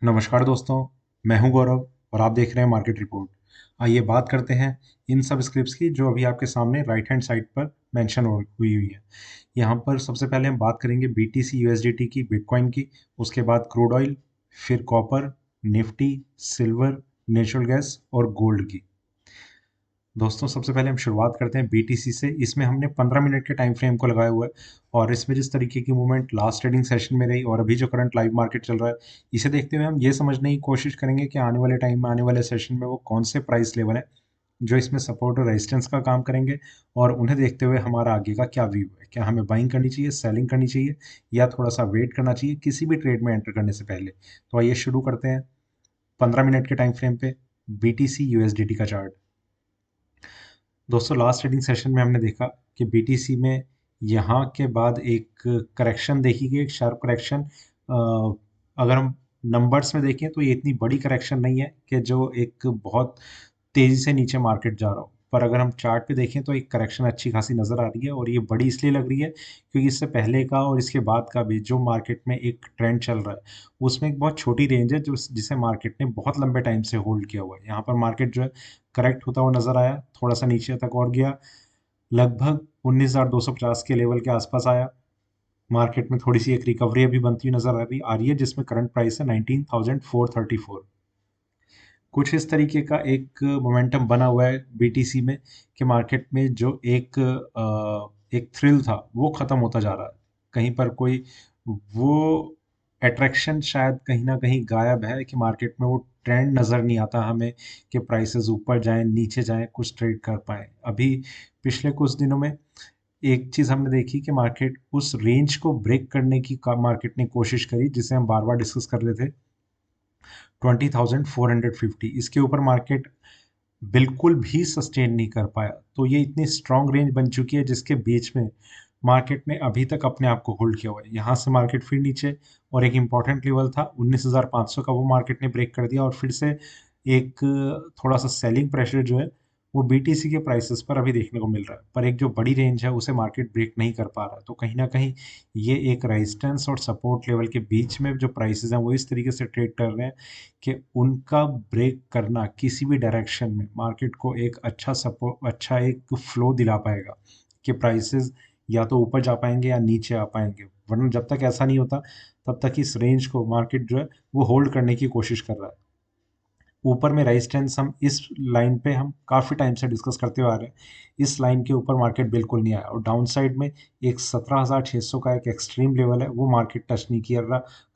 नमस्कार दोस्तों। मैं हूं गौरव और आप देख रहे हैं मार्केट रिपोर्ट। आइए बात करते हैं इन सब स्क्रिप्ट्स की जो अभी आपके सामने राइट हैंड साइड पर मेंशन हुई हुई है। यहाँ पर सबसे पहले हम बात करेंगे बीटीसी यूएसडीटी की, बिटकॉइन की। उसके बाद क्रूड ऑयल, फिर copper, Nifty, silver, natural gas और गोल्ड की। दोस्तों सबसे पहले हम शुरुआत करते हैं बीटीसी से। इसमें हमने 15 मिनट के टाइम फ्रेम को लगाया हुआ है और इसमें जिस तरीके की मूवमेंट लास्ट ट्रेडिंग सेशन में रही और अभी जो करंट लाइव मार्केट चल रहा है, इसे देखते हुए हम ये समझने की कोशिश करेंगे कि आने वाले टाइम में, आने वाले सेशन में वो कौन से प्राइस लेवल है जो इसमें सपोर्ट और रेजिस्टेंस का काम करेंगे। और उन्हें देखते हुए हमारा आगे का क्या व्यू है, क्या हमें बाइंग करनी चाहिए, सेलिंग करनी चाहिए या थोड़ा सा वेट करना चाहिए किसी भी ट्रेड में एंटर करने से पहले। तो आइए शुरू करते हैं 15 मिनट के टाइम फ्रेम पे बीटीसी यूएसडीटी का चार्ट। दोस्तों लास्ट ट्रेडिंग सेशन में हमने देखा कि बीटीसी में यहाँ के बाद एक करेक्शन देखी गई, एक शार्प करेक्शन। अगर हम नंबर्स में देखें तो ये इतनी बड़ी करेक्शन नहीं है कि जो एक बहुत तेज़ी से नीचे मार्केट जा रहा हो, पर अगर हम चार्ट पे देखें तो एक करेक्शन अच्छी खासी नज़र आ रही है। और ये बड़ी इसलिए लग रही है क्योंकि इससे पहले का और इसके बाद का भी जो मार्केट में एक ट्रेंड चल रहा है उसमें एक बहुत छोटी रेंज है जो जिसे मार्केट ने बहुत लंबे टाइम से होल्ड किया हुआ है। यहाँ पर मार्केट जो है करेक्ट होता हुआ नजर आया, थोड़ा सा नीचे तक और गया, लगभग 19,250 के लेवल के आसपास आया। मार्केट में थोड़ी सी एक रिकवरी अभी बनती हुई नजर आ रही है जिसमें करंट प्राइस है 19,434। कुछ इस तरीके का एक मोमेंटम बना हुआ है बीटीसी में कि मार्केट में जो एक थ्रिल था वो खत्म होता जा रहा है। कहीं पर कोई वो अट्रैक्शन शायद कहीं ना कहीं गायब है कि मार्केट में वो ट्रेंड नज़र नहीं आता हमें कि प्राइसेस ऊपर जाएं नीचे जाएं कुछ ट्रेड कर पाए अभी। पिछले कुछ दिनों में एक चीज़ हमने देखी कि मार्केट उस रेंज को ब्रेक करने की मार्केट ने कोशिश करी जिसे हम बार बार डिस्कस कर रहे थे, 20,450। इसके ऊपर मार्केट बिल्कुल भी सस्टेन नहीं कर पाया। तो ये इतनी स्ट्रॉन्ग रेंज बन चुकी है जिसके बीच में मार्केट ने अभी तक अपने आप को होल्ड किया हुआ है। यहाँ से मार्केट फिर नीचे और एक इम्पॉर्टेंट लेवल था 19,500 का, वो मार्केट ने ब्रेक कर दिया और फिर से एक थोड़ा सा सेलिंग प्रेशर जो है वो बीटीसी के प्राइसेस पर अभी देखने को मिल रहा है। पर एक जो बड़ी रेंज है उसे मार्केट ब्रेक नहीं कर पा रहा है। तो कहीं ना कहीं ये एक रेजिस्टेंस और सपोर्ट लेवल के बीच में जो प्राइसेस हैं वो इस तरीके से ट्रेड कर रहे हैं कि उनका ब्रेक करना किसी भी डायरेक्शन में मार्केट को एक अच्छा सपोर्ट, अच्छा एक फ्लो दिला पाएगा कि प्राइसेस या तो ऊपर जा पाएंगे या नीचे आ पाएंगे। वरना जब तक ऐसा नहीं होता तब तक इस रेंज को मार्केट जो है वो होल्ड करने की कोशिश कर रहा है। ऊपर में रेजिस्टेंस हम इस लाइन पे हम काफ़ी टाइम से डिस्कस करते हुए आ रहे हैं। इस लाइन के ऊपर मार्केट बिल्कुल नहीं आया और डाउन साइड में एक 17,600 का एक एक्सट्रीम लेवल है वो मार्केट टच नहीं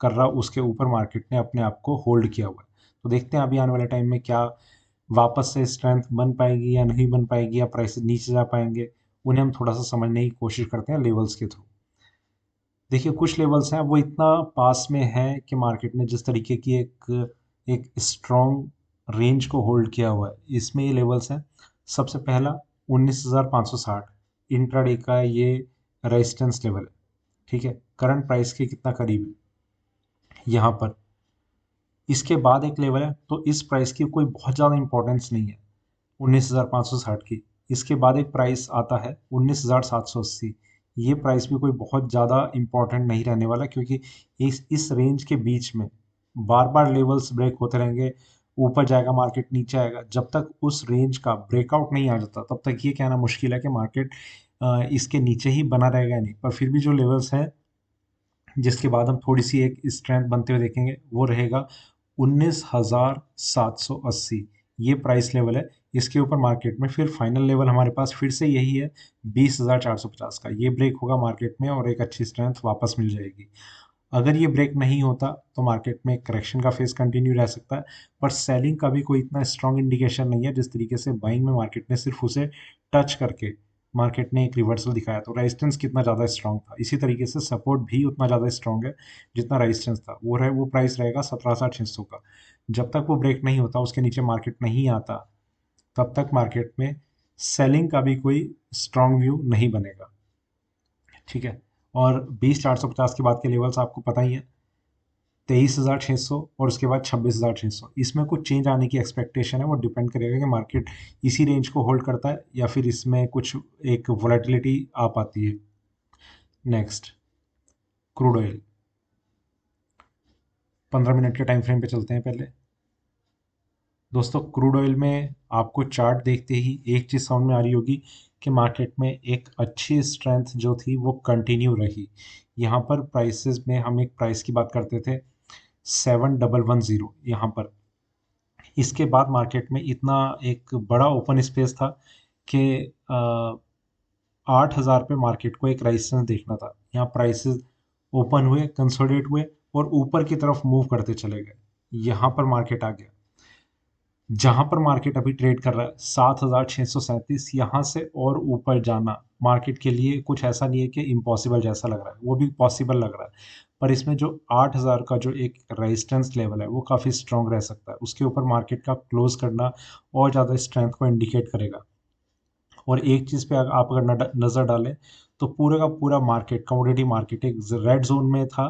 कर रहा उसके ऊपर मार्केट ने अपने आप को होल्ड किया हुआ है। तो देखते हैं अभी आने वाले टाइम में क्या वापस से स्ट्रेंथ बन पाएगी या नहीं बन पाएगी या प्राइस नीचे जा पाएंगे। उन्हें हम थोड़ा सा समझने की कोशिश करते हैं लेवल्स के थ्रू। देखिए कुछ लेवल्स हैं वो इतना पास में है कि मार्केट ने जिस तरीके की एक एक स्ट्रॉन्ग रेंज को होल्ड किया हुआ है, इसमें ये लेवल्स हैं। सबसे पहला 19,560 इंट्राडे का ये रेजिस्टेंस लेवल है। ठीक है, करंट प्राइस के कितना करीब है यहाँ पर। इसके बाद एक लेवल है, तो इस प्राइस की कोई बहुत ज़्यादा इंपॉर्टेंस नहीं है 19,560 की। इसके बाद एक प्राइस आता है 19,780। ये प्राइस भी कोई बहुत ज़्यादा इंपॉर्टेंट नहीं रहने वाला क्योंकि इस रेंज के बीच में बार बार लेवल्स ब्रेक होते रहेंगे। ऊपर जाएगा मार्केट, नीचे आएगा। जब तक उस रेंज का ब्रेकआउट नहीं आ जाता तब तक ये कहना मुश्किल है कि मार्केट इसके नीचे ही बना रहेगा नहीं। पर फिर भी जो लेवल्स हैं जिसके बाद हम थोड़ी सी एक स्ट्रेंथ बनते हुए देखेंगे वो रहेगा 19,780। ये प्राइस लेवल है। इसके ऊपर मार्केट में फिर फाइनल लेवल हमारे पास फिर से यही है 20,450 का। ये ब्रेक होगा मार्केट में और एक अच्छी स्ट्रेंथ वापस मिल जाएगी। अगर ये ब्रेक नहीं होता तो मार्केट में करेक्शन का फेस कंटिन्यू रह सकता है। पर सेलिंग का भी कोई इतना स्ट्रॉन्ग इंडिकेशन नहीं है जिस तरीके से बाइंग में मार्केट ने सिर्फ उसे टच करके मार्केट ने एक रिवर्सल दिखाया। तो रेजिस्टेंस कितना ज़्यादा स्ट्रॉन्ग था, इसी तरीके से सपोर्ट भी उतना ज़्यादा स्ट्रॉन्ग है जितना रेजिस्टेंस था। वो प्राइस रहेगा 17,600 का। जब तक वो ब्रेक नहीं होता, उसके नीचे मार्केट नहीं आता, तब तक मार्केट में सेलिंग का भी कोई स्ट्रॉन्ग व्यू नहीं बनेगा। ठीक है। और 20,450 के बाद के लेवल्स आपको पता ही है, 23,600 और उसके बाद 26,600। इसमें कुछ चेंज आने की एक्सपेक्टेशन है। वो डिपेंड करेगा कि मार्केट इसी रेंज को होल्ड करता है या फिर इसमें कुछ एक वोलेटिलिटी आ पाती है। नेक्स्ट, क्रूड ऑयल 15 मिनट के टाइम फ्रेम पे चलते हैं पहले। दोस्तों क्रूड ऑयल में आपको चार्ट देखते ही एक चीज़ समझ में आ रही होगी कि मार्केट में एक अच्छी स्ट्रेंथ जो थी वो कंटिन्यू रही। यहाँ पर प्राइसेस में हम एक प्राइस की बात करते थे 7110 यहाँ पर। इसके बाद मार्केट में इतना एक बड़ा ओपन स्पेस था कि 8,000 पे मार्केट को एक रेजिस्टेंस देखना था। यहाँ प्राइसेस ओपन हुए, कंसोलिडेट हुए और ऊपर की तरफ मूव करते चले गए। यहाँ पर मार्केट आ गया, जहां पर मार्केट अभी ट्रेड कर रहा है 7,637। यहाँ से और ऊपर जाना मार्केट के लिए कुछ ऐसा नहीं है कि इम्पॉसिबल जैसा लग रहा है, वो भी पॉसिबल लग रहा है। पर इसमें जो 8,000 का जो एक रेजिस्टेंस लेवल है वो काफ़ी स्ट्रांग रह सकता है। उसके ऊपर मार्केट का क्लोज करना और ज़्यादा स्ट्रेंथ को इंडिकेट करेगा। और एक चीज़ पे आप अगर नज़र डालें तो पूरे का पूरा मार्केट, कमोडिटी मार्केट एक रेड जोन में था।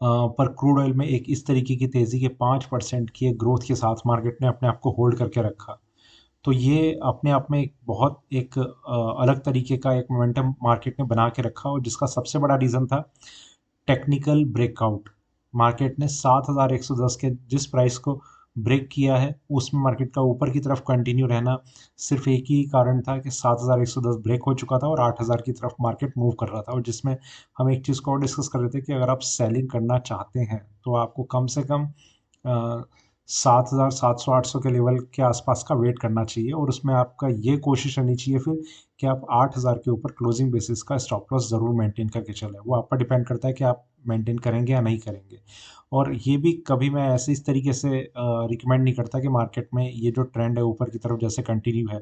पर क्रूड ऑयल में एक इस तरीके की तेज़ी के 5% की एक ग्रोथ के साथ मार्केट ने अपने आप को होल्ड करके रखा। तो ये अपने आप में एक बहुत एक अलग तरीके का एक मोमेंटम मार्केट ने बना के रखा, और जिसका सबसे बड़ा रीज़न था टेक्निकल ब्रेकआउट। मार्केट ने 7,110 के जिस प्राइस को ब्रेक किया है उसमें मार्केट का ऊपर की तरफ कंटिन्यू रहना सिर्फ एक ही कारण था कि 7,110 ब्रेक हो चुका था और 8,000 की तरफ मार्केट मूव कर रहा था। और जिसमें हम एक चीज़ को और डिस्कस कर रहे थे कि अगर आप सेलिंग करना चाहते हैं तो आपको कम से कम 7,700-800 के लेवल के आसपास का वेट करना चाहिए, और उसमें आपका ये कोशिश रहनी चाहिए फिर कि आप 8,000 के ऊपर क्लोजिंग बेसिस का स्टॉप लॉस ज़रूर मेंटेन करके चलें। वो आप पर डिपेंड करता है कि आप मेंटेन करेंगे या नहीं करेंगे। और ये भी कभी मैं ऐसे इस तरीके से रिकमेंड नहीं करता कि मार्केट में ये जो ट्रेंड है ऊपर की तरफ जैसे कंटिन्यू है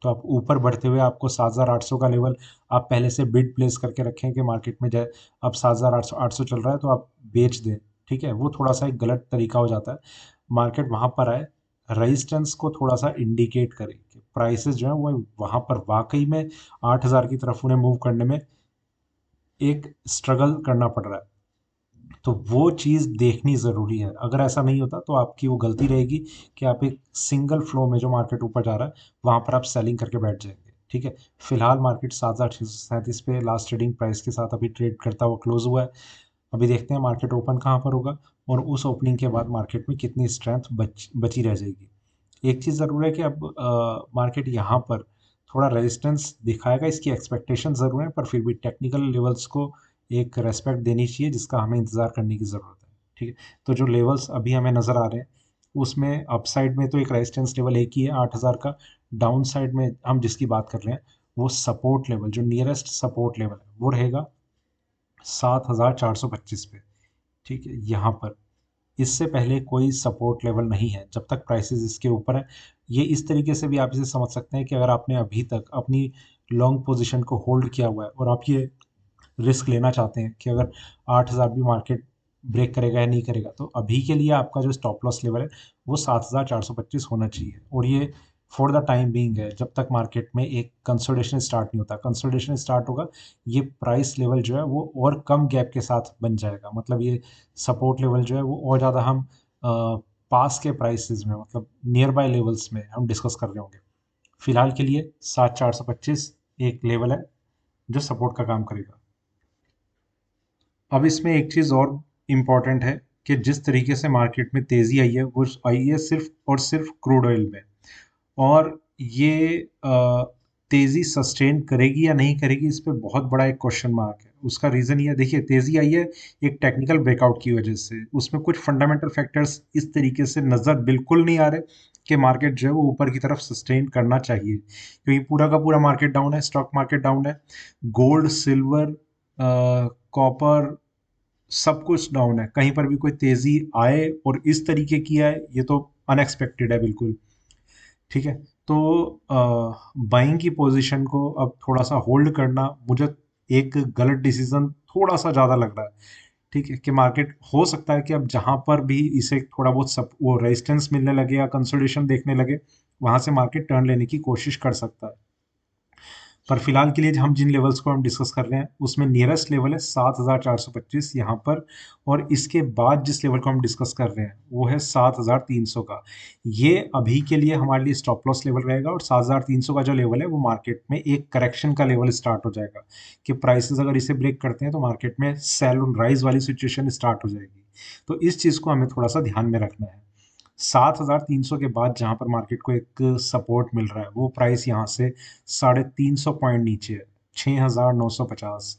तो आप ऊपर बढ़ते हुए आपको 7,800 का लेवल आप पहले से बिड प्लेस करके रखें कि मार्केट में जाए अब 7,800 चल रहा है तो आप बेच दें। ठीक है, वो थोड़ा सा एक गलत तरीका हो जाता है। मार्केट वहाँ पर आए, रेजिस्टेंस को थोड़ा सा इंडिकेट करे कि प्राइसेस जो है वो वहाँ पर वाकई में 8,000 की तरफ उन्हें मूव करने में एक स्ट्रगल करना पड़ रहा है, तो वो चीज़ देखनी ज़रूरी है। अगर ऐसा नहीं होता तो आपकी वो गलती रहेगी कि आप एक सिंगल फ्लो में जो मार्केट ऊपर जा रहा है वहाँ पर आप सेलिंग करके बैठ जाएंगे। ठीक है, फिलहाल मार्केट 7,637 पे लास्ट ट्रेडिंग प्राइस के साथ अभी ट्रेड करता हुआ क्लोज हुआ है। अभी देखते हैं मार्केट ओपन कहाँ पर होगा और उस ओपनिंग के बाद मार्केट में कितनी स्ट्रेंथ बची रह जाएगी। एक चीज़ ज़रूर है कि अब मार्केट यहाँ पर थोड़ा रेजिस्टेंस दिखाएगा, इसकी एक्सपेक्टेशन ज़रूर है, पर फिर भी टेक्निकल लेवल्स को एक रेस्पेक्ट देनी चाहिए जिसका हमें इंतज़ार करने की ज़रूरत है। ठीक है, तो जो लेवल्स अभी हमें नज़र आ रहे हैं उसमें अपसाइड में तो एक रेजिस्टेंस लेवल एक ही है 8,000 का। डाउन साइड में हम जिसकी बात कर रहे हैं वो सपोर्ट लेवल, जो नियरेस्ट सपोर्ट लेवल है वो रहेगा 7,425 पे। ठीक है, यहाँ पर इससे पहले कोई सपोर्ट लेवल नहीं है जब तक प्राइसेस इसके ऊपर है। ये इस तरीके से भी आप इसे समझ सकते हैं कि अगर आपने अभी तक अपनी लॉन्ग पोजीशन को होल्ड किया हुआ है और आप ये रिस्क लेना चाहते हैं कि अगर 8,000 भी मार्केट ब्रेक करेगा या नहीं करेगा, तो अभी के लिए आपका जो स्टॉप लॉस लेवल है वो 7,425 होना चाहिए। और ये फॉर द टाइम बीइंग है जब तक मार्केट में एक कंसोलिडेशन स्टार्ट नहीं होता। कंसोलिडेशन स्टार्ट होगा, ये प्राइस लेवल जो है वो और कम गैप के साथ बन जाएगा। मतलब ये सपोर्ट लेवल जो है वो और ज़्यादा हम पास के प्राइसेस में, मतलब नियर बाय लेवल्स में हम डिस्कस कर रहे होंगे। फिलहाल के लिए 7,425 एक लेवल है जो सपोर्ट का काम करेगा। अब इसमें एक चीज़ और इम्पॉर्टेंट है कि जिस तरीके से मार्केट में तेज़ी आई है वो आई है सिर्फ और सिर्फ क्रूड ऑयल में। और ये तेज़ी सस्टेन करेगी या नहीं करेगी इस पे बहुत बड़ा एक क्वेश्चन मार्क है। उसका रीज़न ये है, देखिए तेज़ी आई है एक टेक्निकल ब्रेकआउट की वजह से, उसमें कुछ फंडामेंटल फैक्टर्स इस तरीके से नज़र बिल्कुल नहीं आ रहे कि मार्केट जो है वो ऊपर की तरफ सस्टेन करना चाहिए, क्योंकि पूरा का पूरा मार्केट डाउन है, स्टॉक मार्केट डाउन है, गोल्ड सिल्वर कॉपर सब कुछ डाउन है। कहीं पर भी कोई तेज़ी आए और इस तरीके की आए ये तो अनएक्सपेक्टेड है बिल्कुल। ठीक है, तो बाइंग की पोजीशन को अब थोड़ा सा होल्ड करना मुझे एक गलत डिसीजन थोड़ा सा ज़्यादा लग रहा है। ठीक है, कि मार्केट हो सकता है कि अब जहाँ पर भी इसे थोड़ा बहुत सब वो रेजिस्टेंस मिलने लगे या कंसोलिडेशन देखने लगे वहाँ से मार्केट टर्न लेने की कोशिश कर सकता है। पर फिलहाल के लिए हम जिन लेवल्स को हम डिस्कस कर रहे हैं उसमें नियरेस्ट लेवल है 7,425 यहाँ पर, और इसके बाद जिस लेवल को हम डिस्कस कर रहे हैं वो है 7,300 का। ये अभी के लिए हमारे लिए स्टॉप लॉस लेवल रहेगा, और 7,300 का जो लेवल है वो मार्केट में एक करेक्शन का लेवल स्टार्ट हो जाएगा कि प्राइसेस अगर इसे ब्रेक करते हैं तो मार्केट में सेल ऑन राइज वाली सिचुएशन स्टार्ट हो जाएगी। तो इस चीज़ को हमें थोड़ा सा ध्यान में रखना है। 7300 के बाद जहाँ पर मार्केट को एक सपोर्ट मिल रहा है, वो प्राइस यहाँ से 350 पॉइंट नीचे है, 6950।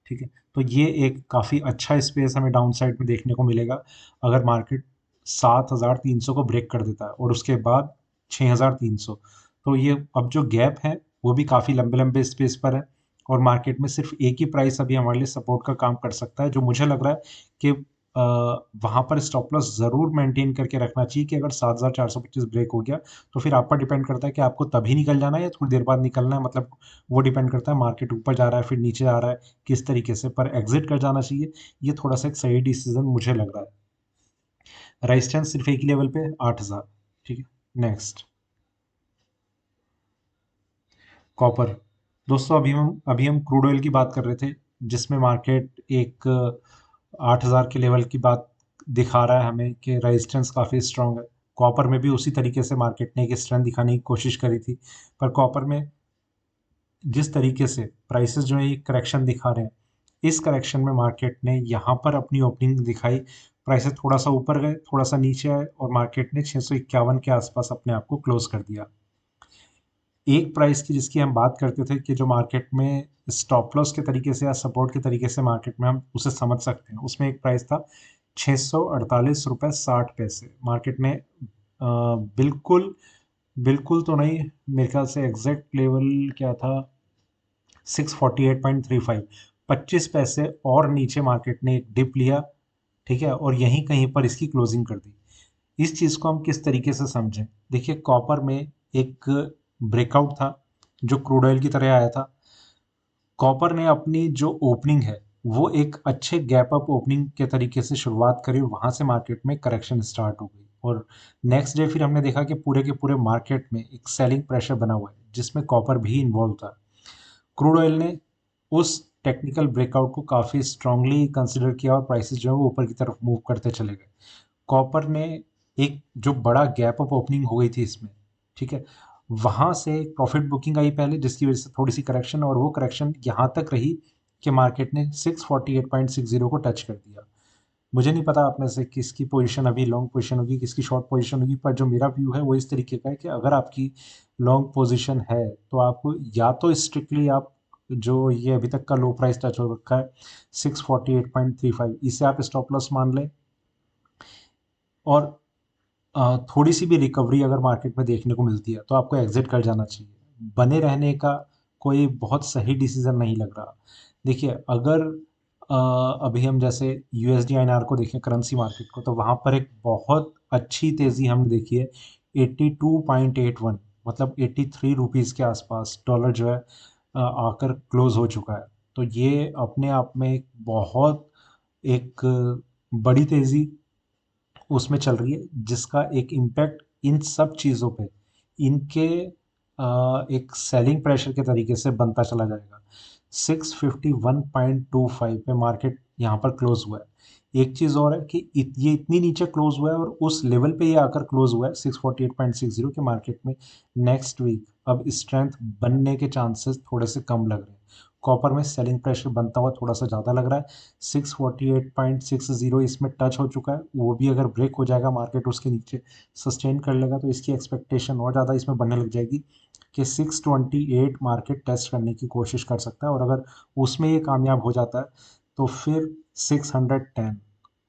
ठीक है, तो ये एक काफ़ी अच्छा स्पेस हमें डाउन साइड में देखने को मिलेगा अगर मार्केट 7300 को ब्रेक कर देता है और उसके बाद 6300। तो ये अब जो गैप है वो भी काफ़ी लंबे लंबे स्पेस पर है, और मार्केट में सिर्फ एक ही प्राइस अभी हमारे लिए सपोर्ट का काम कर सकता है, जो मुझे लग रहा है कि वहाँ पर स्टॉप लॉस ज़रूर मेंटेन करके रखना चाहिए कि अगर 7425 ब्रेक हो गया तो फिर आप पर डिपेंड करता है कि आपको तभी निकल जाना है या थोड़ी देर बाद निकलना है। मतलब वो डिपेंड करता है मार्केट ऊपर जा रहा है फिर नीचे आ रहा है किस तरीके से, पर एग्जिट कर जाना चाहिए। ये थोड़ा सा एक सही डिसीजन मुझे लग रहा है। रेजिस्टेंस सिर्फ एक ही लेवल पे 8000। ठीक है, नेक्स्ट कॉपर। दोस्तों अभी हम क्रूड ऑयल की बात कर रहे थे, जिसमें मार्केट एक 8000 के लेवल की बात दिखा रहा है हमें कि रेजिस्टेंस काफ़ी स्ट्रांग है। कॉपर में भी उसी तरीके से मार्केट ने एक स्ट्रेंथ दिखाने की कोशिश करी थी, पर कॉपर में जिस तरीके से प्राइसेस जो है ये करेक्शन दिखा रहे हैं, इस करेक्शन में मार्केट ने यहाँ पर अपनी ओपनिंग दिखाई, प्राइसेस थोड़ा सा ऊपर गए थोड़ा सा नीचे आए और मार्केट ने 651 के आसपास अपने आप को क्लोज कर दिया। एक प्राइस की जिसकी हम बात करते थे कि जो मार्केट में स्टॉप लॉस के तरीके से या सपोर्ट के तरीके से मार्केट में हम उसे समझ सकते हैं, उसमें एक प्राइस था 648 रुपये 60 पैसे। मार्केट ने बिल्कुल बिल्कुल तो नहीं, मेरे ख्याल से एग्जैक्ट लेवल क्या था, 648.35, 25 पैसे और नीचे मार्केट ने एक डिप लिया। ठीक है, और यहीं कहीं पर इसकी क्लोजिंग कर दी। इस चीज़ को हम किस तरीके से समझें, देखिए कॉपर में एक ब्रेकआउट था जो क्रूड ऑयल की तरह आया था। कॉपर ने अपनी जो ओपनिंग है वो एक अच्छे गैप अप ओपनिंग के तरीके से शुरुआत करी, वहां से मार्केट में करेक्शन स्टार्ट हो गई और नेक्स्ट डे फिर हमने देखा कि पूरे के पूरे मार्केट में एक सेलिंग प्रेशर बना हुआ है जिसमें कॉपर भी इन्वॉल्व था। क्रूड ऑयल ने उस टेक्निकल ब्रेकआउट को काफ़ी स्ट्रांगली कंसिडर किया और प्राइसेस जो है वो ऊपर की तरफ मूव करते चले गए। कॉपर ने एक जो बड़ा गैप अप ओपनिंग हो गई थी इसमें, ठीक है, वहां से एक प्रॉफिट बुकिंग आई पहले जिसकी वजह से थोड़ी सी करेक्शन, और वो करेक्शन यहाँ तक रही कि मार्केट ने 648.60 को टच कर दिया। मुझे नहीं पता आप में से किसकी पोजीशन अभी लॉन्ग पोजीशन होगी किसकी शॉर्ट पोजीशन होगी, पर जो मेरा व्यू है वो इस तरीके का है कि अगर आपकी लॉन्ग पोजीशन है तो आपको या तो स्ट्रिक्टली आप जो ये अभी तक का लो प्राइस टच हो रखा है 648.35, इसे आप स्टॉप लॉस मान लें, और थोड़ी सी भी रिकवरी अगर मार्केट में देखने को मिलती है तो आपको एग्जिट कर जाना चाहिए। बने रहने का कोई बहुत सही डिसीजन नहीं लग रहा। देखिए अगर अभी हम जैसे यूएसडी आईएनआर को देखें, करेंसी मार्केट को, तो वहाँ पर एक बहुत अच्छी तेज़ी हमने देखी है। 82.81, मतलब 83 रुपीज़ के आसपास डॉलर जो है आकर क्लोज हो चुका है। तो ये अपने आप में एक बहुत एक बड़ी तेज़ी उसमें चल रही है जिसका एक इम्पैक्ट इन सब चीज़ों पे इनके एक सेलिंग प्रेशर के तरीके से बनता चला जाएगा। 651.25 पे मार्केट यहाँ पर क्लोज हुआ है। एक चीज़ और है कि ये इतनी नीचे क्लोज हुआ है और उस लेवल पे ये आकर क्लोज हुआ है 648.60 के मार्केट में। नेक्स्ट वीक अब स्ट्रेंथ बनने के चांसेस थोड़े से कम लग रहे हैं। कॉपर में सेलिंग प्रेशर बनता हुआ थोड़ा सा ज़्यादा लग रहा है। 648.60 इसमें टच हो चुका है, वो भी अगर ब्रेक हो जाएगा मार्केट उसके नीचे सस्टेन कर लेगा तो इसकी एक्सपेक्टेशन और ज़्यादा इसमें बढ़ने लग जाएगी कि 628 मार्केट टेस्ट करने की कोशिश कर सकता है, और अगर उसमें ये कामयाब हो जाता है तो फिर 610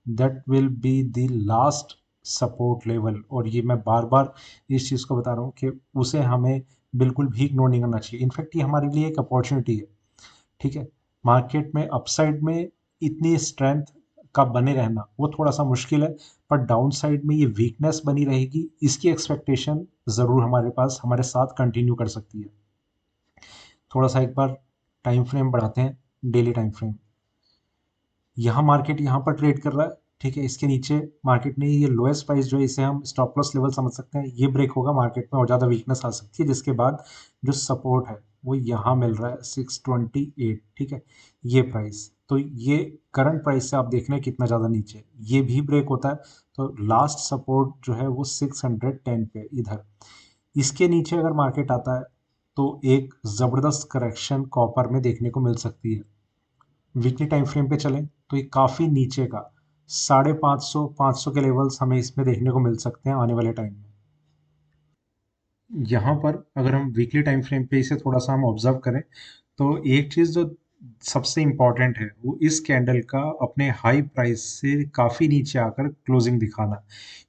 that will be the last support level. और ये मैं बार बार इस चीज़ को बता रहा हूँ कि उसे हमें बिल्कुल भी इग्नोर नहीं करना चाहिए। इनफैक्ट ये हमारे लिए एक अपॉर्चुनिटी है। ठीक है, मार्केट में अपसाइड में इतनी स्ट्रेंथ का बने रहना वो थोड़ा सा मुश्किल है, पर डाउन साइड में ये वीकनेस बनी रहेगी, इसकी एक्सपेक्टेशन ज़रूर हमारे पास हमारे साथ कंटिन्यू कर सकती है। थोड़ा सा एक बार टाइम फ्रेम बढ़ाते हैं, डेली टाइम फ्रेम। यहाँ मार्केट यहाँ पर ट्रेड कर रहा है। ठीक है, इसके नीचे मार्केट ने ये लोएस्ट प्राइस जो है इसे हम स्टॉप लॉस लेवल समझ सकते हैं, ये ब्रेक होगा मार्केट में और ज़्यादा वीकनेस आ सकती है, जिसके बाद जो सपोर्ट है वो यहाँ मिल रहा है 628। ठीक है, ये प्राइस तो ये करंट प्राइस से आप देख रहे हैं कितना ज़्यादा नीचे है। ये भी ब्रेक होता है तो लास्ट सपोर्ट जो है वो 610 पे इधर। इसके नीचे अगर मार्केट आता है तो एक ज़बरदस्त करेक्शन कॉपर में देखने को मिल सकती है। वीकली टाइम फ्रेम पे चलें तो ये काफ़ी नीचे का 550 के लेवल्स हमें इसमें देखने को मिल सकते हैं आने वाले टाइम में। यहाँ पर अगर हम वीकली टाइम फ्रेम पे इसे थोड़ा सा हम ऑब्जर्व करें, तो एक चीज़ जो सबसे इम्पॉर्टेंट है वो इस कैंडल का अपने हाई प्राइस से काफ़ी नीचे आकर क्लोजिंग दिखाना।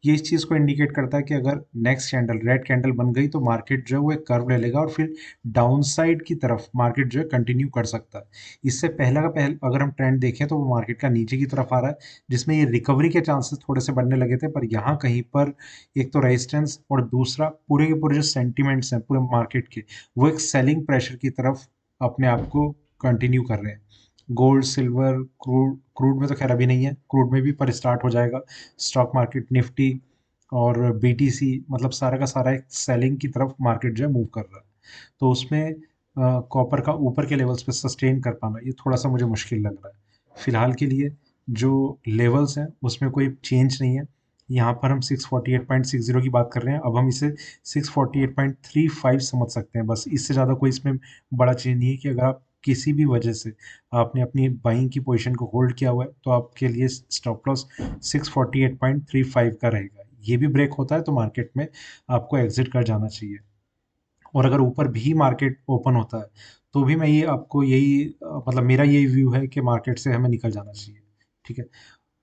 ये इस चीज़ को इंडिकेट करता है कि अगर नेक्स्ट कैंडल रेड कैंडल बन गई तो मार्केट जो है वो एक कर्व ले लेगा और फिर डाउन साइड की तरफ मार्केट जो है कंटिन्यू कर सकता है। इससे पहला का पहले अगर हम ट्रेंड देखें तो वो मार्केट का नीचे की तरफ आ रहा है, जिसमें ये रिकवरी के चांसेस थोड़े से बढ़ने लगे थे, पर यहाँ कहीं पर एक तो रेजिस्टेंस और दूसरा पूरे के पूरे जो सेंटिमेंट्स हैं पूरे मार्केट के, वो एक सेलिंग प्रेशर की तरफ अपने आप को कंटिन्यू कर रहे हैं। गोल्ड, सिल्वर, क्रूड क्रूड में तो खैर अभी नहीं है, क्रूड में भी पर स्टार्ट हो जाएगा। स्टॉक मार्केट, निफ्टी और बीटीसी, मतलब सारा का सारा एक सेलिंग की तरफ मार्केट जो है मूव कर रहा है। तो उसमें कॉपर का ऊपर के लेवल्स पे सस्टेन कर पाना ये थोड़ा सा मुझे मुश्किल लग रहा है फिलहाल के लिए। जो लेवल्स हैं उसमें कोई चेंज नहीं है। यहाँ पर हम 648.60 की बात कर रहे हैं, अब हम इसे 648.35 समझ सकते हैं, बस इससे ज़्यादा कोई इसमें बड़ा चेंज नहीं है कि अगर आप किसी भी वजह से आपने अपनी बाइंग की पोजीशन को होल्ड किया हुआ है तो आपके लिए स्टॉप लॉस 648.35 का रहेगा। ये भी ब्रेक होता है तो मार्केट में आपको एग्जिट कर जाना चाहिए। और अगर ऊपर भी मार्केट ओपन होता है तो भी मैं ये आपको यही मतलब मेरा यही व्यू है कि मार्केट से हमें निकल जाना चाहिए। ठीक है,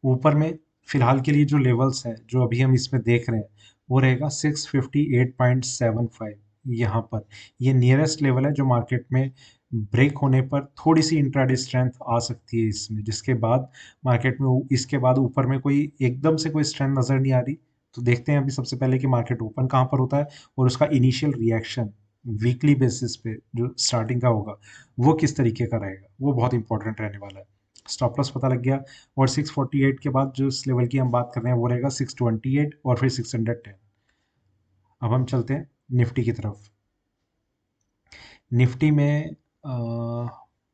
ऊपर में फिलहाल के लिए जो लेवल्स हैं जो अभी हम इसमें देख रहे हैं वो रहेगा 658.75। यहाँ पर ये नियरेस्ट लेवल है जो मार्केट में ब्रेक होने पर थोड़ी सी इंट्राडे स्ट्रेंथ आ सकती है इसमें, जिसके बाद मार्केट में इसके बाद ऊपर में कोई एकदम से कोई स्ट्रेंथ नज़र नहीं आ रही। तो देखते हैं अभी सबसे पहले कि मार्केट ओपन कहाँ पर होता है और उसका इनिशियल रिएक्शन वीकली बेसिस पे जो स्टार्टिंग का होगा वो किस तरीके का रहेगा, वो बहुत इंपॉर्टेंट रहने वाला है। स्टॉप लॉस पता लग गया, और 648 के बाद जो इस लेवल की हम बात कर रहे हैं वो रहेगा 628 और फिर 610। अब हम चलते हैं निफ्टी की तरफ। निफ्टी में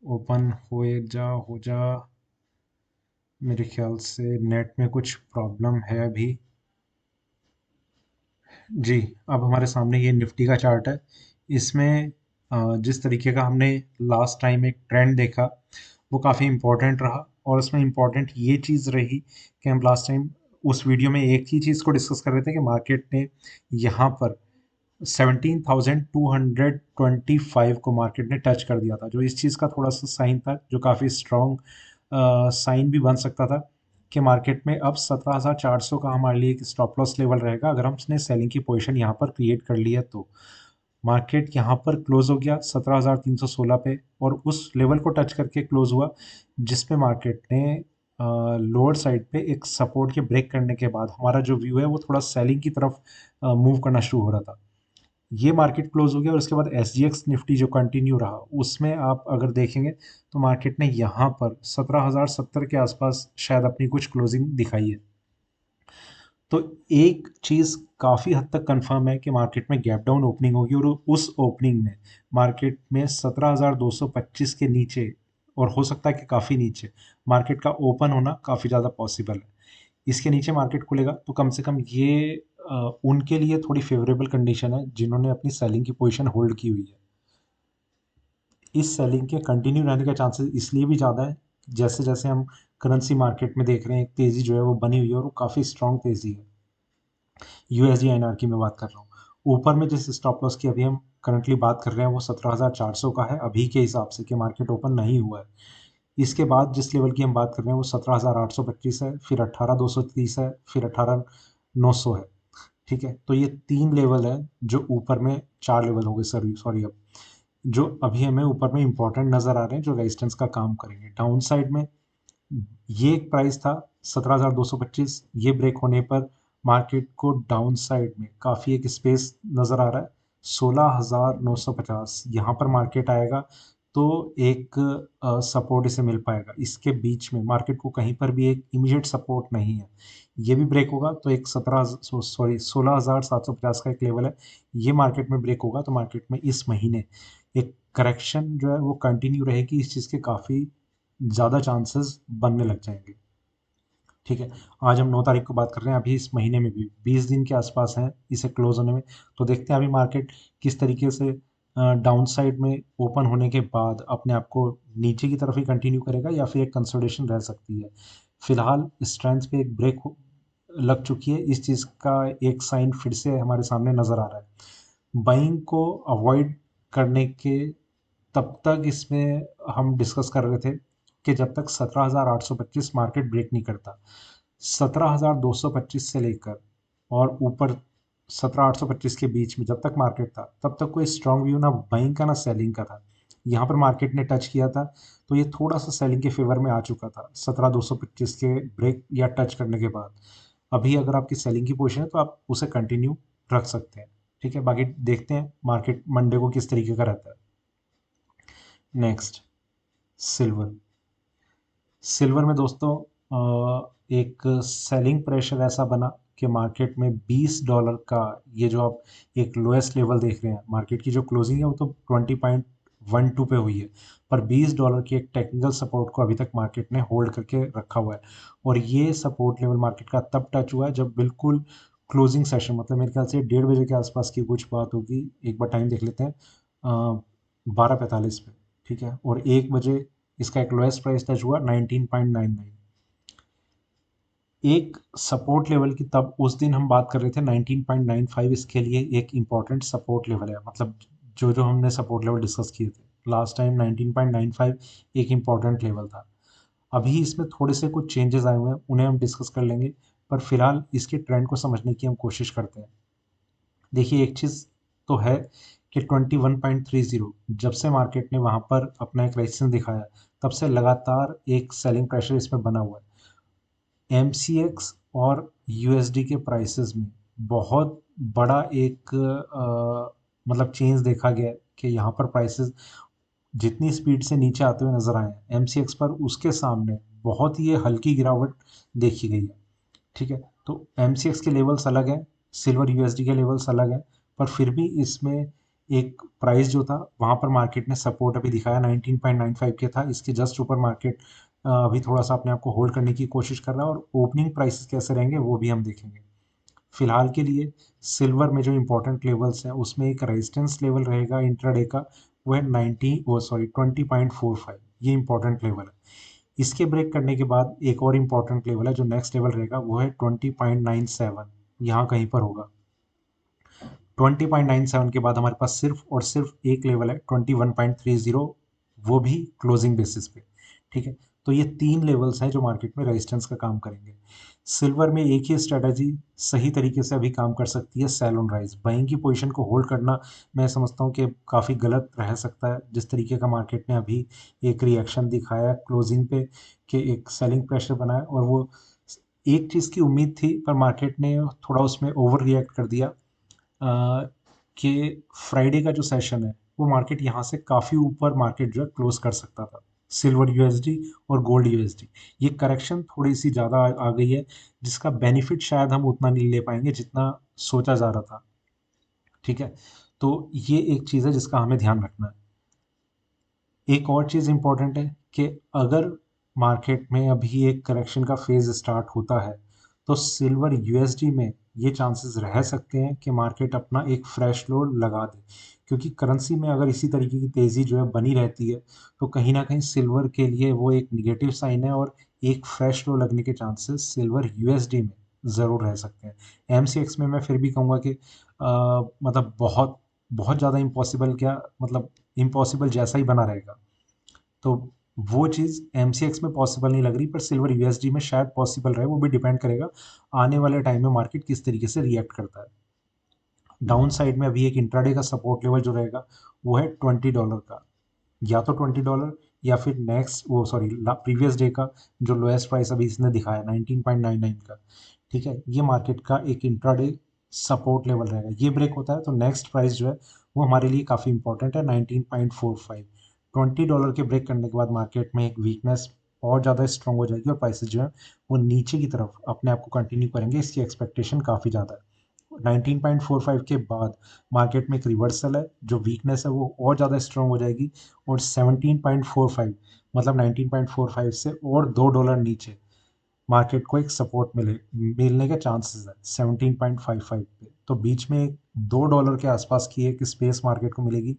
ओपन हो जा मेरे ख्याल से नेट में कुछ प्रॉब्लम है अभी। जी, अब हमारे सामने ये निफ्टी का चार्ट है। इसमें जिस तरीके का हमने लास्ट टाइम एक ट्रेंड देखा वो काफ़ी इम्पोर्टेंट रहा, और उसमें इम्पोर्टेंट ये चीज़ रही कि हम लास्ट टाइम उस वीडियो में एक ही चीज़ को डिस्कस कर रहे थे कि मार्केट ने यहाँ पर 17,225 को मार्केट ने टच कर दिया था, जो इस चीज़ का थोड़ा सा साइन था, जो काफ़ी स्ट्रॉन्ग साइन भी बन सकता था कि मार्केट में अब 17,400 का हमारे लिए एक स्टॉप लॉस लेवल रहेगा अगर हमने सेलिंग की पोजीशन यहाँ पर क्रिएट कर ली है तो। मार्केट यहाँ पर क्लोज हो गया 17,316 पे और उस लेवल को टच करके क्लोज हुआ, जिस पे मार्केट ने लोअर साइड पे एक सपोर्ट के ब्रेक करने के बाद हमारा जो व्यू है वो थोड़ा सेलिंग की तरफ मूव करना शुरू हो रहा था। ये मार्केट क्लोज हो गया और उसके बाद एस जी एक्स निफ्टी जो कंटिन्यू रहा उसमें आप अगर देखेंगे तो मार्केट ने यहाँ पर 17,070 के आसपास शायद अपनी कुछ क्लोजिंग दिखाई है। तो एक चीज़ काफ़ी हद तक कंफर्म है कि मार्केट में गैप डाउन ओपनिंग होगी और उस ओपनिंग में मार्केट में 17,225 के नीचे, और हो सकता है कि काफ़ी नीचे, मार्केट का ओपन होना काफ़ी ज़्यादा पॉसिबल है। इसके नीचे मार्केट खुलेगा तो कम से कम ये उनके लिए थोड़ी फेवरेबल कंडीशन है जिन्होंने अपनी सेलिंग की पोजीशन होल्ड की हुई है। इस सेलिंग के कंटिन्यू रहने का चांसेस इसलिए भी ज़्यादा है जैसे जैसे हम करेंसी मार्केट में देख रहे हैं एक तेज़ी जो है वो बनी हुई है और वो काफ़ी स्ट्रॉन्ग तेज़ी है। यूएसडी आईएनआर की मैं बात कर रहा हूँ। ऊपर में जिस स्टॉप लॉस की अभी हम करंटली बात कर रहे हैं वो 17,400 का है अभी के हिसाब से कि मार्केट ओपन नहीं हुआ है। इसके बाद जिस लेवल की हम बात कर रहे हैं वो 17,825 है, फिर 18,230 है, फिर 18,900 है। ठीक है, तो ये 3 लेवल है जो ऊपर में, 4 लेवल हो गए सॉरी सॉरी, अब जो अभी हमें ऊपर में इंपॉर्टेंट नज़र आ रहे हैं जो रेजिस्टेंस का काम करेंगे। डाउन साइड में ये एक प्राइस था 17,225, ये ब्रेक होने पर मार्केट को डाउन साइड में काफ़ी एक स्पेस नज़र आ रहा है 16,950। यहाँ पर मार्केट आएगा तो एक सपोर्ट इसे मिल पाएगा। इसके बीच में मार्केट को कहीं पर भी एक इमीडिएट सपोर्ट नहीं है। ये भी ब्रेक होगा तो एक 16,750 का एक लेवल है, ये मार्केट में ब्रेक होगा तो मार्केट में इस महीने एक करेक्शन जो है वो कंटिन्यू रहेगी। इस चीज़ के काफ़ी ज़्यादा चांसेस बनने लग जाएंगे। ठीक है, आज हम 9 तारीख को बात कर रहे हैं, अभी इस महीने में भी 20 दिन के आसपास हैं इसे क्लोज होने में। तो देखते हैं अभी मार्केट किस तरीके से डाउन साइड में ओपन होने के बाद अपने आप को नीचे की तरफ ही कंटिन्यू करेगा या फिर एक कंसोलिडेशन रह सकती है। फिलहाल स्ट्रेंथ पे एक ब्रेक लग चुकी है, इस चीज़ का एक साइन फिर से हमारे सामने नज़र आ रहा है। बाइंग को अवॉइड करने के तब तक इसमें हम डिस्कस कर रहे थे कि जब तक 17,825 मार्केट ब्रेक नहीं करता, 17,225 से लेकर और ऊपर 17,825 के बीच में जब तक मार्केट था, तब तक कोई स्ट्रांग व्यू ना बाइंग का ना सेलिंग का था। यहाँ पर मार्केट ने टच किया था, तो ये थोड़ा सा सेलिंग के फेवर में आ चुका था 17,225 के ब्रेक या टच करने के बाद। अभी अगर आपकी सेलिंग की पोजीशन है तो आप उसे कंटिन्यू रख सकते हैं। ठीक है, बाकी देखते हैं मार्केट मंडे को किस तरीके का रहता है। Next, silver. सिल्वर में दोस्तों एक सेलिंग प्रेशर ऐसा बना कि मार्केट में $20 का ये जो आप एक लोएस्ट लेवल देख रहे हैं, मार्केट की जो क्लोजिंग है वो तो 20.12 पे हुई है, पर $20 की एक टेक्निकल सपोर्ट को अभी तक मार्केट ने होल्ड करके रखा हुआ है। और ये सपोर्ट लेवल मार्केट का तब टच हुआ है जब बिल्कुल क्लोजिंग सेशन, मतलब मेरे ख्याल से 1:30 बजे के आसपास की कुछ बात होगी, एक बार टाइम देख लेते हैं, 12:45 पे। ठीक है, और 1 बजे इसका एक लोएस्ट प्राइस टच हुआ 19.99। एक सपोर्ट लेवल की तब उस दिन हम बात कर रहे थे 19.95, इसके लिए एक इम्पॉर्टेंट सपोर्ट लेवल है, मतलब जो जो हमने सपोर्ट लेवल डिस्कस किए थे लास्ट टाइम 19.95 एक इम्पॉर्टेंट लेवल था। अभी इसमें थोड़े से कुछ चेंजेस आए हुए हैं, उन्हें हम डिस्कस कर लेंगे, पर फिलहाल इसके ट्रेंड को समझने की हम कोशिश करते हैं। देखिए, एक चीज़ तो है कि 21.30 जब से मार्केट ने वहाँ पर अपना एक रेजिस्टेंस दिखाया, तब से लगातार एक सेलिंग प्रेशर इसमें बना हुआ है। एमसीएक्स और यूएसडी के प्राइसेस में बहुत बड़ा एक मतलब चेंज देखा गया है कि यहाँ पर प्राइसेस जितनी स्पीड से नीचे आते हुए नजर आए हैं एमसीएक्स पर, उसके सामने बहुत ही हल्की गिरावट देखी गई है। ठीक है, तो एमसीएक्स के लेवल्स अलग हैं, सिल्वर यूएसडी के लेवल्स अलग हैं, पर फिर भी इसमें एक प्राइस जो था वहाँ पर मार्केट ने सपोर्ट अभी दिखाया 19.95 के था, इसके जस्ट ऊपर मार्केट अभी थोड़ा सा अपने आप को होल्ड करने की कोशिश कर रहा है, और ओपनिंग प्राइसेस कैसे रहेंगे वो भी हम देखेंगे। फिलहाल के लिए सिल्वर में जो इंपॉर्टेंट लेवल्स हैं उसमें एक रेजिस्टेंस लेवल रहेगा इंट्राडे का, वो है 20.45, ये इंपॉर्टेंट लेवल है। इसके ब्रेक करने के बाद एक और इम्पॉर्टेंट लेवल है, जो नेक्स्ट लेवल रहेगा वो है 20.97, यहाँ कहीं पर होगा। 20.97 के बाद हमारे पास सिर्फ और सिर्फ एक लेवल है 21.30, वो भी क्लोजिंग बेसिस पे। ठीक है, तो ये तीन लेवल्स हैं जो मार्केट में रेजिस्टेंस का काम करेंगे। सिल्वर में एक ही स्ट्रेटजी सही तरीके से अभी काम कर सकती है, सेल ऑन राइज। बाइंग की पोजीशन को होल्ड करना मैं समझता हूँ कि काफ़ी गलत रह सकता है, जिस तरीके का मार्केट ने अभी एक रिएक्शन दिखाया क्लोजिंग पे कि एक सेलिंग प्रेशर बनाया, और वो एक चीज़ की उम्मीद थी पर मार्केट ने थोड़ा उसमें ओवर रिएक्ट कर दिया कि फ्राइडे का जो सेशन है वो मार्केट यहाँ से काफ़ी ऊपर मार्केट जो है क्लोज कर सकता था, सिल्वर यूएसडी और गोल्ड यूएसडी। ये करेक्शन थोड़ी सी ज़्यादा आ गई है, जिसका बेनिफिट शायद हम उतना नहीं ले पाएंगे जितना सोचा जा रहा था। ठीक है, तो ये एक चीज़ है जिसका हमें ध्यान रखना है। एक और चीज़ इम्पॉर्टेंट है कि अगर मार्केट में अभी एक करेक्शन का फेज स्टार्ट होता है, तो सिल्वर यूएसडी में ये चांसेस रह सकते हैं कि मार्केट अपना एक फ्रेश लो लगा दे, क्योंकि करेंसी में अगर इसी तरीके की तेज़ी जो है बनी रहती है, तो कहीं ना कहीं सिल्वर के लिए वो एक निगेटिव साइन है, और एक फ्रेश लो लगने के चांसेस सिल्वर यूएसडी में ज़रूर रह सकते हैं। एमसीएक्स में मैं फिर भी कहूँगा कि मतलब बहुत बहुत ज़्यादा इम्पॉसिबल क्या, मतलब इम्पॉसिबल जैसा ही बना रहेगा। तो वो चीज़ एमसीएक्स में पॉसिबल नहीं लग रही, पर सिल्वर यूएसडी में शायद पॉसिबल रहे, वो भी डिपेंड करेगा आने वाले टाइम में मार्केट किस तरीके से रिएक्ट करता है। डाउन साइड में अभी एक इंट्राडे का सपोर्ट लेवल जो रहेगा वो है $20 का, या तो $20 या फिर नेक्स्ट वो सॉरी प्रीवियस डे का जो लोएस्ट प्राइस अभी इसने दिखाया 19.99 का। ठीक है, ये मार्केट का एक इंट्राडे सपोर्ट लेवल रहेगा। ये ब्रेक होता है तो नेक्स्ट प्राइस जो है वो हमारे लिए काफ़ी इंपॉर्टेंट है 19.45। $20 के ब्रेक करने के बाद मार्केट में एक वीकनेस और ज़्यादा स्ट्रॉन्ग हो जाएगी, और प्राइसेस जो है वो नीचे की तरफ अपने आप को कंटिन्यू करेंगे, इसकी एक्सपेक्टेशन काफ़ी ज़्यादा है। 19.45 के बाद मार्केट में एक रिवर्सल है, जो वीकनेस है वो और ज़्यादा स्ट्रॉन्ग हो जाएगी, और 17.45 मतलब 19.45 से और $2 नीचे मार्केट को एक सपोर्ट मिलने के चांसेस है 17.55 पे। तो बीच में $2 के आसपास की एक स्पेस मार्केट को मिलेगी।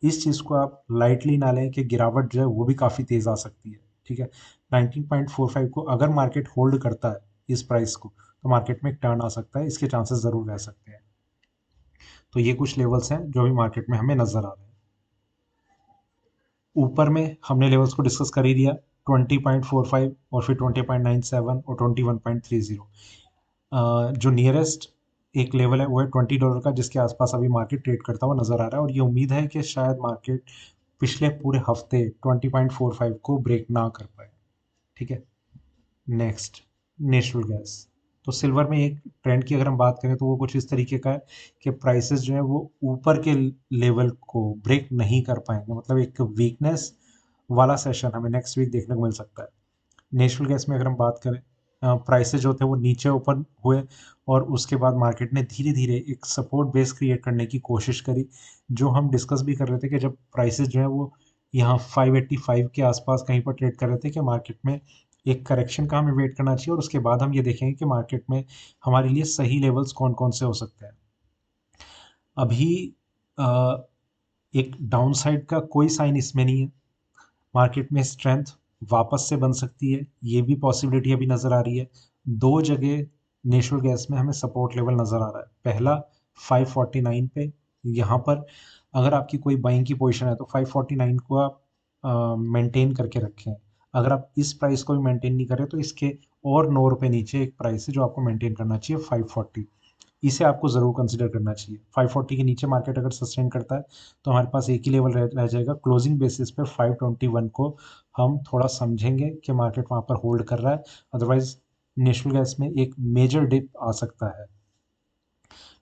इस चीज़ को आप लाइटली ना लें कि गिरावट जो है वो भी काफ़ी तेज़ आ सकती है। ठीक है, 19.45 को अगर मार्केट होल्ड करता है इस प्राइस को, तो मार्केट में एक टर्न आ सकता है, इसके चांसेस ज़रूर रह सकते हैं। तो ये कुछ लेवल्स हैं जो अभी मार्केट में हमें नज़र आ रहे हैं। ऊपर में हमने लेवल्स को डिस्कस कर ही दिया, 20.45 और फिर 20.97 और 21.30। जो नियरेस्ट एक लेवल है वो है $20 का, जिसके आसपास अभी मार्केट ट्रेड करता हुआ नजर आ रहा है, और ये उम्मीद है कि शायद मार्केट पिछले पूरे हफ्ते 20.45 को ब्रेक ना कर पाए। ठीक है, नेक्स्ट, नेचुरल गैस। तो सिल्वर में एक ट्रेंड की अगर हम बात करें तो वो कुछ इस तरीके का है कि प्राइसेस जो है वो ऊपर के लेवल को ब्रेक नहीं कर पाएंगे, मतलब एक वीकनेस वाला सेशन हमें नेक्स्ट वीक देखने को मिल सकता है। नेचुरल गैस में अगर हम बात करें, प्राइसेस जो थे वो नीचे ओपन हुए, और उसके बाद मार्केट ने धीरे धीरे एक सपोर्ट बेस क्रिएट करने की कोशिश करी, जो हम डिस्कस भी कर रहे थे कि जब प्राइसेस जो है वो यहाँ 585 के आसपास कहीं पर ट्रेड कर रहे थे, कि मार्केट में एक करेक्शन का हमें वेट करना चाहिए, और उसके बाद हम ये देखेंगे कि मार्केट में हमारे लिए सही लेवल्स कौन कौन से हो सकते हैं। अभी अ, एक डाउन साइड का कोई साइन इसमें नहीं है, मार्केट में स्ट्रेंथ वापस से बन सकती है, ये भी पॉसिबिलिटी अभी नज़र आ रही है। दो जगह नेचुरल गैस में हमें सपोर्ट लेवल नज़र आ रहा है। पहला 549 पे, यहाँ पर अगर आपकी कोई बाइंग की पोजीशन है तो 549 को आप मेंटेन करके रखें। अगर आप इस प्राइस को भी मेंटेन नहीं करें तो इसके और 9 रुपये नीचे एक प्राइस है जो आपको मेंटेन करना चाहिए, 540। इसे आपको ज़रूर कंसिडर करना चाहिए। 540 के नीचे मार्केट अगर सस्टेन करता है तो हमारे पास एक ही लेवल रह जाएगा, क्लोजिंग बेसिस पे 521 को हम थोड़ा समझेंगे कि मार्केट वहाँ पर होल्ड कर रहा है, अदरवाइज नेचुरल गैस में एक मेजर डिप आ सकता है।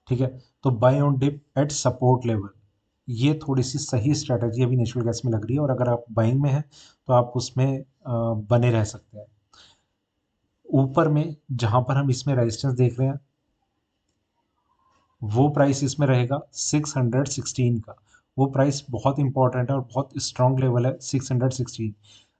ठीक है, तो buy on dip at support level, ये थोड़ी सी सही स्ट्रैटेजी अभी नेचुरल गैस में लग रही है, और अगर आप बाइंग में हैं तो आप उसमें बने रह सकते हैं। ऊपर में जहाँ पर हम इसमें रेजिस्टेंस देख रहे हैं वो प्राइस इसमें रहेगा 616 का। वो प्राइस बहुत इंपॉर्टेंट है और बहुत स्ट्रांग लेवल है 616।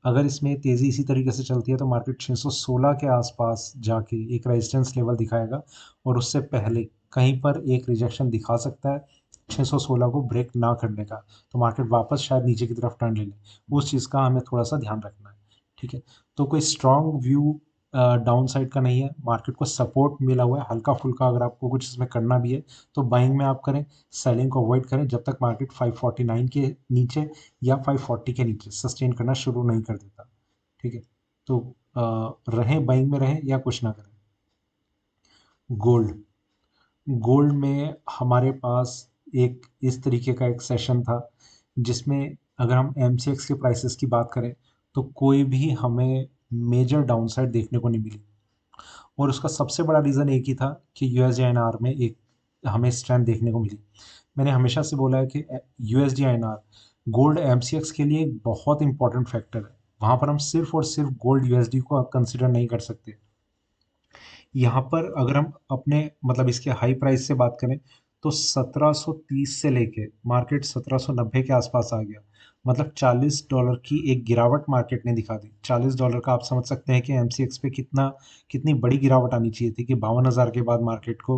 अगर इसमें तेज़ी इसी तरीके से चलती है तो मार्केट 616 के आसपास जाके एक रेजिस्टेंस लेवल दिखाएगा, और उससे पहले कहीं पर एक रिजेक्शन दिखा सकता है 616 को ब्रेक ना करने का, तो मार्केट वापस शायद नीचे की तरफ टर्न ले ले। उस चीज़ का हमें थोड़ा सा ध्यान रखना है। ठीक है, तो कोई स्ट्रांग व्यू डाउन साइड का नहीं है, मार्केट को सपोर्ट मिला हुआ है हल्का फुल्का। अगर आपको कुछ इसमें करना भी है तो बाइंग में आप करें, सेलिंग को अवॉइड करें जब तक मार्केट 549 के नीचे या 540 के नीचे सस्टेन करना शुरू नहीं कर देता। ठीक है, तो रहें बाइंग में रहें या कुछ ना करें। गोल्ड, गोल्ड में हमारे पास एक इस तरीके का एक सेशन था जिसमें अगर हम MCX के प्राइसेस की बात करें तो कोई भी हमें मेजर डाउनसाइड देखने को नहीं मिली, और उसका सबसे बड़ा रीज़न एक ही था कि USD-INR में एक हमें स्ट्रेंथ देखने को मिली। मैंने हमेशा से बोला है कि USD-INR गोल्ड MCX के लिए एक बहुत इंपॉर्टेंट फैक्टर है। वहाँ पर हम सिर्फ और सिर्फ गोल्ड USD को कंसिडर नहीं कर सकते। यहाँ पर अगर हम अपने मतलब इसके हाई प्राइस से बात करें तो 1730 से लेके मार्केट 1790 के आसपास आ गया, मतलब $40 की एक गिरावट मार्केट ने दिखा दी। $40 का आप समझ सकते हैं कि MCX पे कितनी बड़ी गिरावट आनी चाहिए थी कि 52,000 के बाद मार्केट को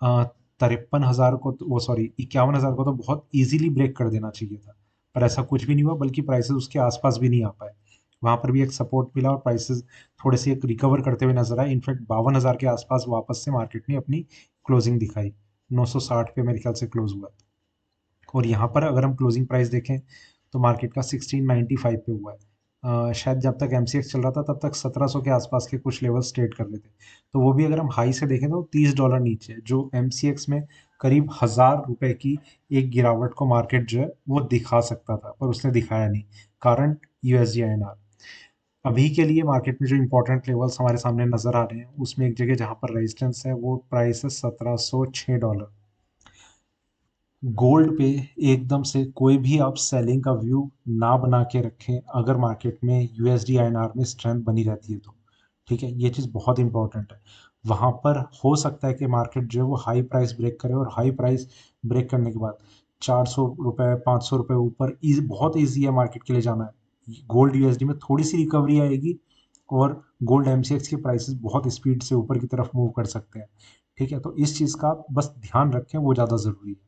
53,000 को वो सॉरी 51,000 को तो बहुत इजीली ब्रेक कर देना चाहिए था, पर ऐसा कुछ भी नहीं हुआ, बल्कि प्राइसेस उसके आसपास भी नहीं आ पाए। वहाँ पर भी एक सपोर्ट मिला और प्राइसेस थोड़े से एक रिकवर करते हुए नजर आए। इनफैक्ट 52,000 के आसपास वापस से मार्केट ने अपनी क्लोजिंग दिखाई, 960 पे मेरे ख्याल से क्लोज हुआ। और यहाँ पर अगर हम क्लोजिंग प्राइस देखें तो मार्केट का 1695 पे हुआ है। शायद जब तक MCX चल रहा था तब तक 1700 के आसपास के कुछ लेवल्स ट्रेड कर रहे थे, तो वो भी अगर हम हाई से देखें तो $30 नीचे, जो MCX में करीब 1,000 रुपए की एक गिरावट को मार्केट जो है वो दिखा सकता था, पर उसने दिखाया नहीं, कारण USD-INR। अभी के लिए मार्केट में जो इंपॉर्टेंट लेवल्स हमारे सामने नजर आ रहे हैं उसमें एक जगह जहां पर रेजिस्टेंस है वो प्राइस है $1706। गोल्ड पे एकदम से कोई भी आप सेलिंग का व्यू ना बना के रखें अगर मार्केट में USD-INR में स्ट्रेंथ बनी रहती है तो। ठीक है, ये चीज़ बहुत इंपॉर्टेंट है। वहाँ पर हो सकता है कि मार्केट जो है वो हाई प्राइस ब्रेक करे, और हाई प्राइस ब्रेक करने के बाद 400 रुपये 500 रुपये ऊपर बहुत ईजी है मार्केट के लिए जाना है। गोल्ड USD में थोड़ी सी रिकवरी आएगी, और गोल्ड MCX के प्राइसेस बहुत स्पीड से ऊपर की तरफ मूव कर सकते हैं। ठीक है, तो इस चीज़ का आप बस ध्यान रखें, वो ज़्यादा ज़रूरी है।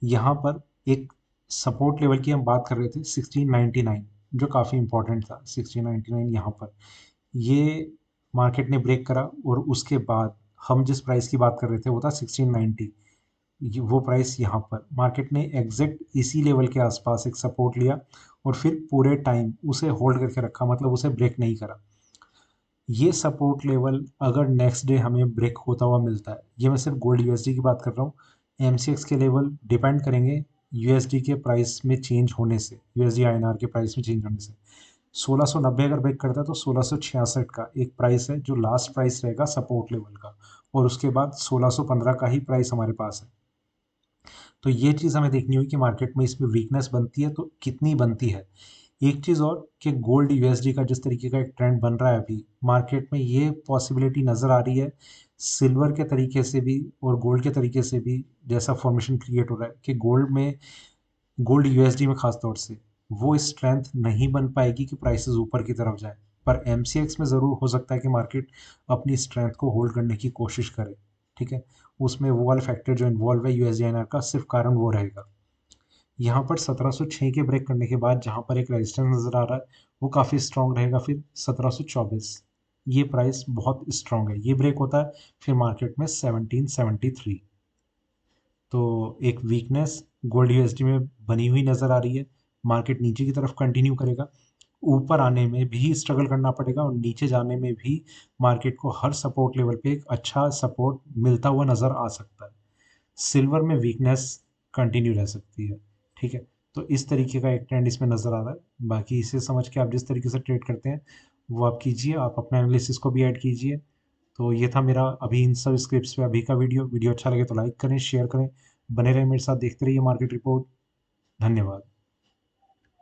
यहाँ पर एक सपोर्ट लेवल की हम बात कर रहे थे 1699, जो काफ़ी इंपॉर्टेंट था 1699 यहाँ पर, ये मार्केट ने ब्रेक करा और उसके बाद हम जिस प्राइस की बात कर रहे थे वो था 1690। वो प्राइस यहाँ पर मार्केट ने एग्जैक्ट इसी लेवल के आसपास एक सपोर्ट लिया और फिर पूरे टाइम उसे होल्ड करके रखा, मतलब उसे ब्रेक नहीं करा। ये सपोर्ट लेवल अगर नेक्स्ट डे हमें ब्रेक होता हुआ मिलता है, ये मैं सिर्फ गोल्ड यूएसडी की बात कर रहा हूँ, एमसीएक्स के लेवल डिपेंड करेंगे यूएसडी के प्राइस में चेंज होने से, यूएसडी आईएनआर के प्राइस में चेंज होने से। 1690 अगर ब्रेक करता है तो 1666 का एक प्राइस है जो लास्ट प्राइस रहेगा सपोर्ट लेवल का, और उसके बाद 1615 का ही प्राइस हमारे पास है। तो ये चीज़ हमें देखनी होगी कि मार्केट में इसमें वीकनेस बनती है तो कितनी बनती है। एक चीज़ और कि गोल्ड यूएसडी का जिस तरीके का एक ट्रेंड बन रहा है अभी मार्केट में, ये पॉसिबिलिटी नज़र आ रही है सिल्वर के तरीके से भी और गोल्ड के तरीके से भी, जैसा फॉर्मेशन क्रिएट हो रहा है कि गोल्ड यूएसडी में खास तौर से वो स्ट्रेंथ नहीं बन पाएगी कि प्राइसेस ऊपर की तरफ जाए, पर एमसीएक्स में ज़रूर हो सकता है कि मार्केट अपनी स्ट्रेंथ को होल्ड करने की कोशिश करे। ठीक है, उसमें वो वाला फैक्टर जो इन्वॉल्व है यूएसडी आईएनआर का, सिर्फ कारण वो रहेगा। यहाँ पर 1706 के ब्रेक करने के बाद जहाँ पर एक रेजिस्टेंस नज़र आ रहा है वो काफ़ी स्ट्रॉन्ग रहेगा। फिर 1724 ये प्राइस बहुत स्ट्रॉन्ग है, ये ब्रेक होता है फिर मार्केट में 1773। तो एक वीकनेस गोल्ड यूएसडी में बनी हुई नज़र आ रही है। मार्केट नीचे की तरफ कंटिन्यू करेगा, ऊपर आने में भी स्ट्रगल करना पड़ेगा और नीचे जाने में भी मार्केट को हर सपोर्ट लेवल पे एक अच्छा सपोर्ट मिलता हुआ नज़र आ सकता है। सिल्वर में वीकनेस कंटिन्यू रह सकती है। ठीक है, तो इस तरीके का एक ट्रेंड इसमें नज़र आ रहा है। बाकी इसे समझ के आप जिस तरीके से ट्रेड करते हैं वो आप कीजिए, आप अपना एनालिसिस को भी ऐड कीजिए। तो ये था मेरा अभी इन सब स्क्रिप्ट्स पे अभी का वीडियो। वीडियो अच्छा लगे तो लाइक करें, शेयर करें, बने रहें मेरे साथ, देखते रहिए मार्केट रिपोर्ट। धन्यवाद।